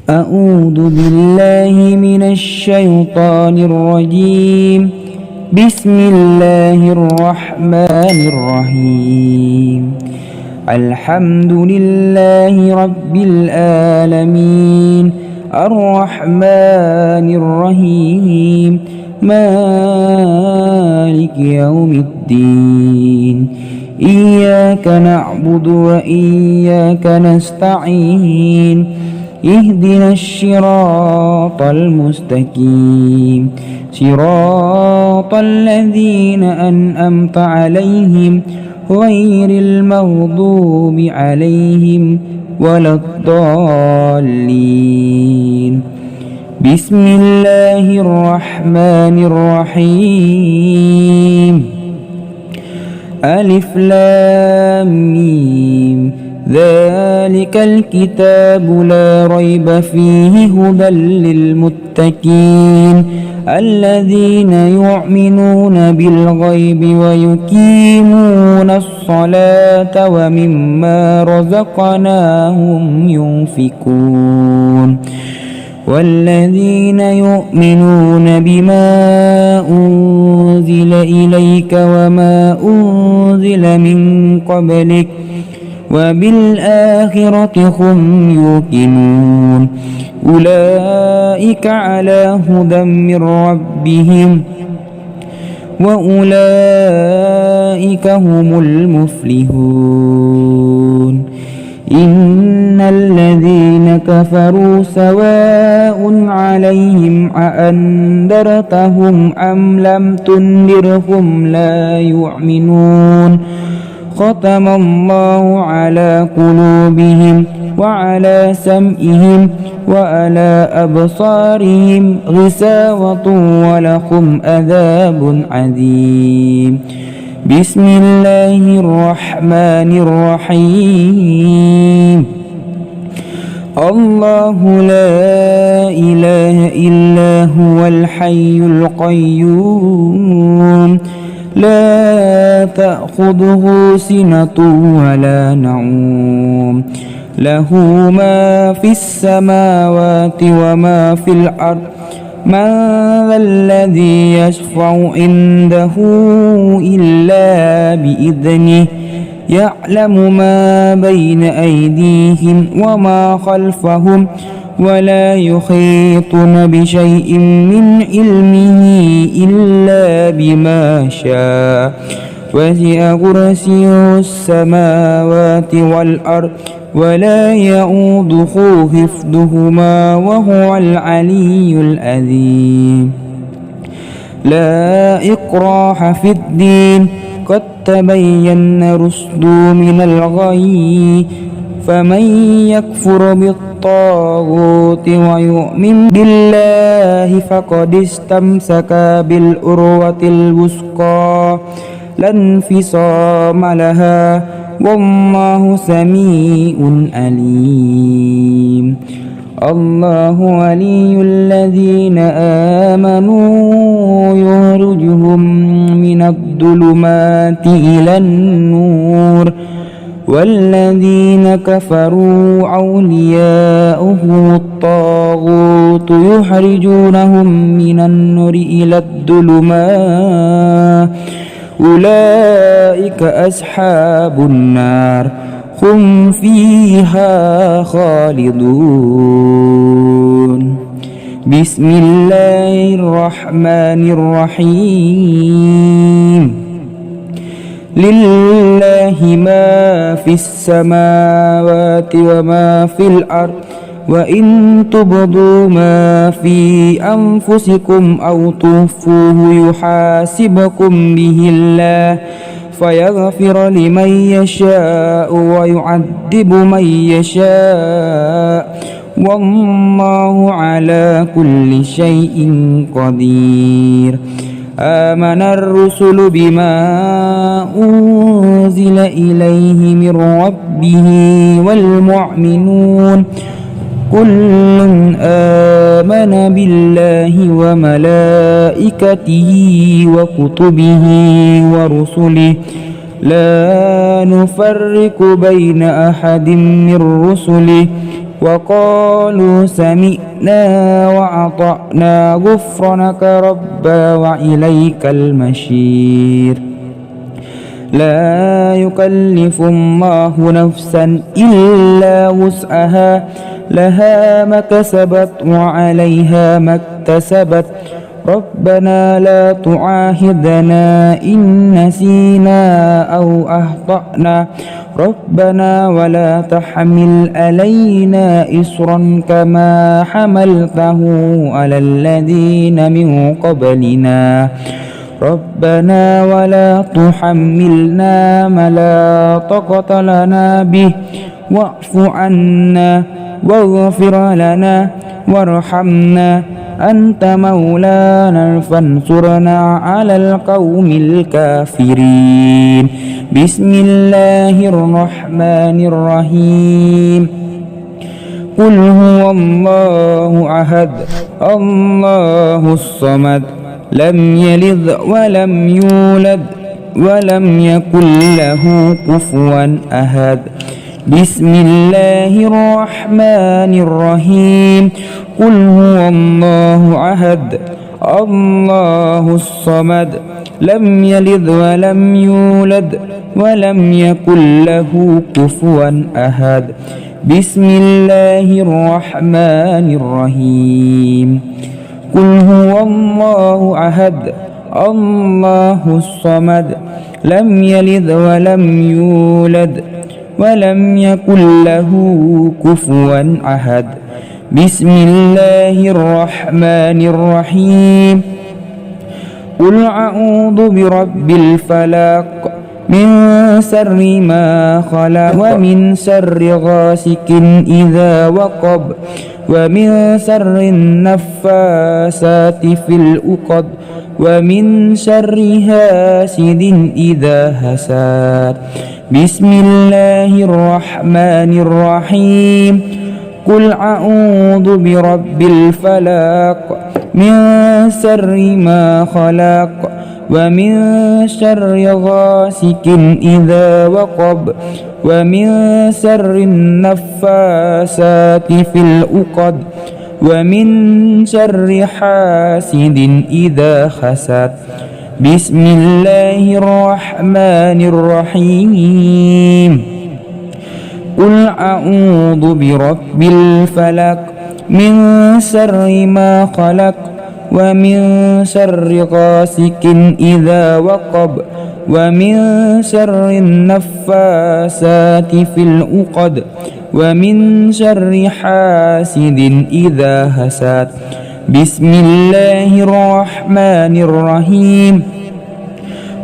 أعوذ بالله من الشيطان الرجيم. بسم الله الرحمن الرحيم. الحمد لله رب العالمين الرحمن الرحيم مالك يوم الدين. إياك نعبد وإياك نستعين. اهدنا الصراط المستقيم صراط الذين أنعمت عليهم غير المغضوب عليهم ولا الضالين. بسم الله الرحمن الرحيم. ألف لام ميم. ذلك الكتاب لا ريب فيه هدى للمتقين الذين يؤمنون بالغيب ويقيمون الصلاة ومما رزقناهم ينفقون والذين يؤمنون بما أنزل إليك وما أنزل من قبلك وبالآخرة هم يوقنون أولئك على هدى من ربهم وأولئك هم المفلحون. إن الذين كفروا سواء عليهم أأنذرتهم أم لم تنذرهم لا يؤمنون. ختم الله على قلوبهم وعلى سمعهم وعلى أبصارهم غشاوة ولهم عذاب عظيم. بسم الله الرحمن الرحيم. الله لا إله إلا هو الحي القيوم لا تأخذه سنة ولا نوم له ما في السماوات وما في الأرض من ذا الذي يشفع عنده إلا بإذنه يعلم ما بين أيديهم وما خلفهم ولا يحيطون بشيء من علمه إلا بما شاء وسع كرسيه السماوات والأرض ولا يؤوده حفظهما وهو العلي العظيم. لا إكراه في الدين قد تبين الرشد من الغي فمن يكفر بالطاغوت ويؤمن بالله فقد استمسك بالعروة الوثقى لا انفصام لها والله سميع عليم. الله ولي الذين آمنوا يخرجهم من الظلمات إلى النور والذين كفروا أولياؤهم الطاغوت يخرجونهم من النور إلى الظلمات أولئك أصحاب النار هم فيها خالدون. بسم الله الرحمن الرحيم. لله ما في السماوات وما في الأرض وإن تبدوا ما في أنفسكم أو تخفوه يحاسبكم به الله فيغفر لمن يشاء ويعذب من يشاء والله على كل شيء قدير. آمن الرسل بما أنزل إليه من ربه والمؤمنون كل آمن بالله وملائكته وكتبه ورسله لا نفرق بين أحد من رسله وقالوا سمعنا وأطعنا غفرانك ربنا وإليك المصير لا يكلف الله نفسا إلا وسعها لها ما كسبت وعليها ما اكتسبت ربنا لا تعاهدنا إن نسينا أو أخطأنا ربنا ولا تحمل علينا إصرا كما حملته على الذين من قبلنا ربنا ولا تحملنا ما لا طاقة لنا به واعف عنا واغفر لنا وارحمنا أنت مولانا فانصرنا على القوم الكافرين بسم الله الرحمن الرحيم قل هو الله أحد الله الصمد لم يلد ولم يولد ولم يكن له كفوا أحد بسم الله الرحمن الرحيم قل هو الله أحد الله الصمد لم يلد ولم يولد ولم يكن له كفوا أحد بسم الله الرحمن الرحيم قل هو الله أحد الله الصمد لم يلد ولم يولد ولم يكن له كفوا أحد بسم الله الرحمن الرحيم قل أعوذ برب الفلق من شر ما خلق ومن شر غاسق إذا وقب ومن شر النفاسات في العقد ومن شر حاسد إذا حسد بسم الله الرحمن الرحيم قل أعوذ برب الفلق من شر ما خلق ومن شر غاسق إذا وقب ومن شر النفاسات في العقد ومن شر حاسد إذا حسد بسم الله الرحمن الرحيم قل أعوذ برب الفلق من شر ما خلق ومن شر غاسق إذا وقب ومن شر النفاسات في العقد ومن شر حاسد إذا حسد بسم الله الرحمن الرحيم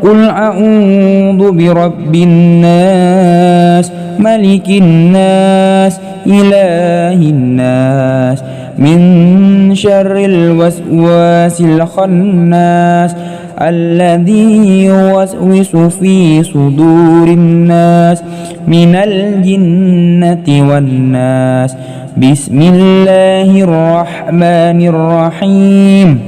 قل أعوذ برب الناس ملك الناس إله الناس من شر الوسواس الخناس الذي يوسوس في صدور الناس من الجنة والناس بسم الله الرحمن الرحيم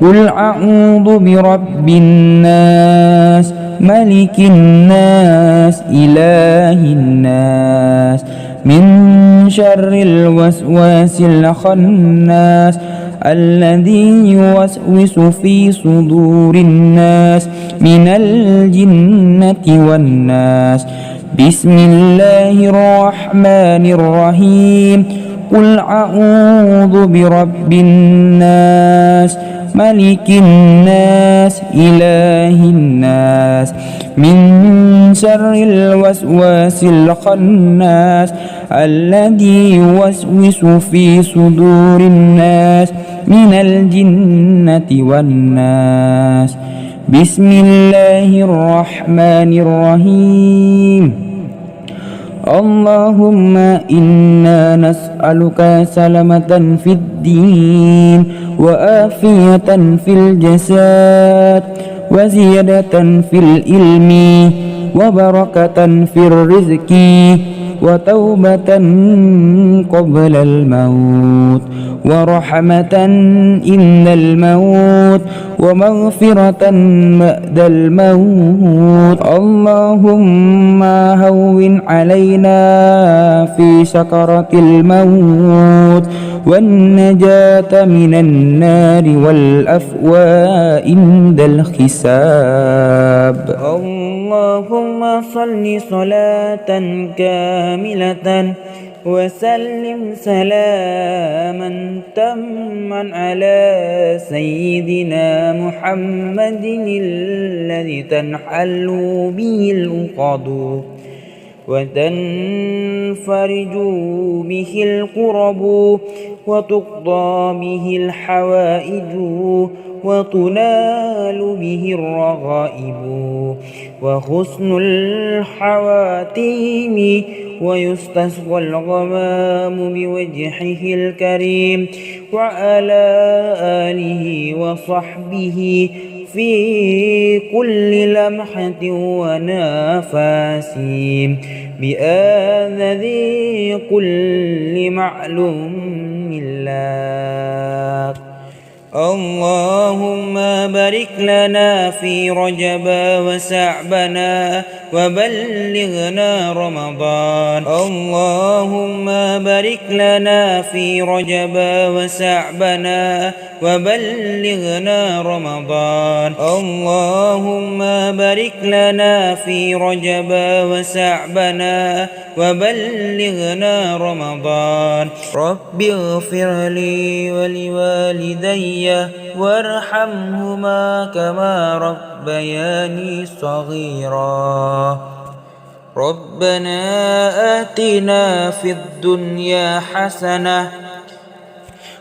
قل أعوذ برب الناس ملك الناس إله الناس من شر الوسواس الخناس الذي يوسوس في صدور الناس من الجنة والناس بسم الله الرحمن الرحيم قل أعوذ برب الناس ملك الناس إله الناس من شر الوسواس الخناس الذي يوسوس في صدور الناس من الجنة والناس بسم الله الرحمن الرحيم اللهم إنا نسألك سلامة في الدين وآفية في الجسد وزيادة في العلم وبركة في الرزق وتوبة قبل الموت ورحمة إن الموت ومغفرة بعد الموت. اللهم هون علينا في سكرة الموت والنجاة من النار والأفواء عند الحساب. اللهم صل صلاة كاملة وسلم سلاما تاما على سيدنا محمد الذي تنحل به العقد وتنفرج به الكرب وتقضى به الحوائج وتنال به الرغائب وحسن الحواتيم ويستسقى الغمام بوجهه الكريم وعلى آله وصحبه في كل لمحة ونفس بآذذ كل معلوم لك. اللهم بارك لنا في رجب وشعبنا وبلغنا رمضان. اللهم بارك لنا في رجب وشعبنا وبلغنا رمضان. اللهم بارك لنا في رجب وشعبنا وبلغنا رمضان. رب اغفر لي ولوالدي وارحمهما كما ربياني صغيرا. ربنا آتنا في الدنيا حسنة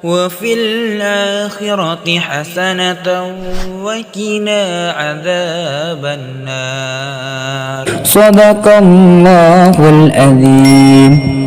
وفي الآخرة حسنة وقنا عذاب النار. صدق الله العظيم.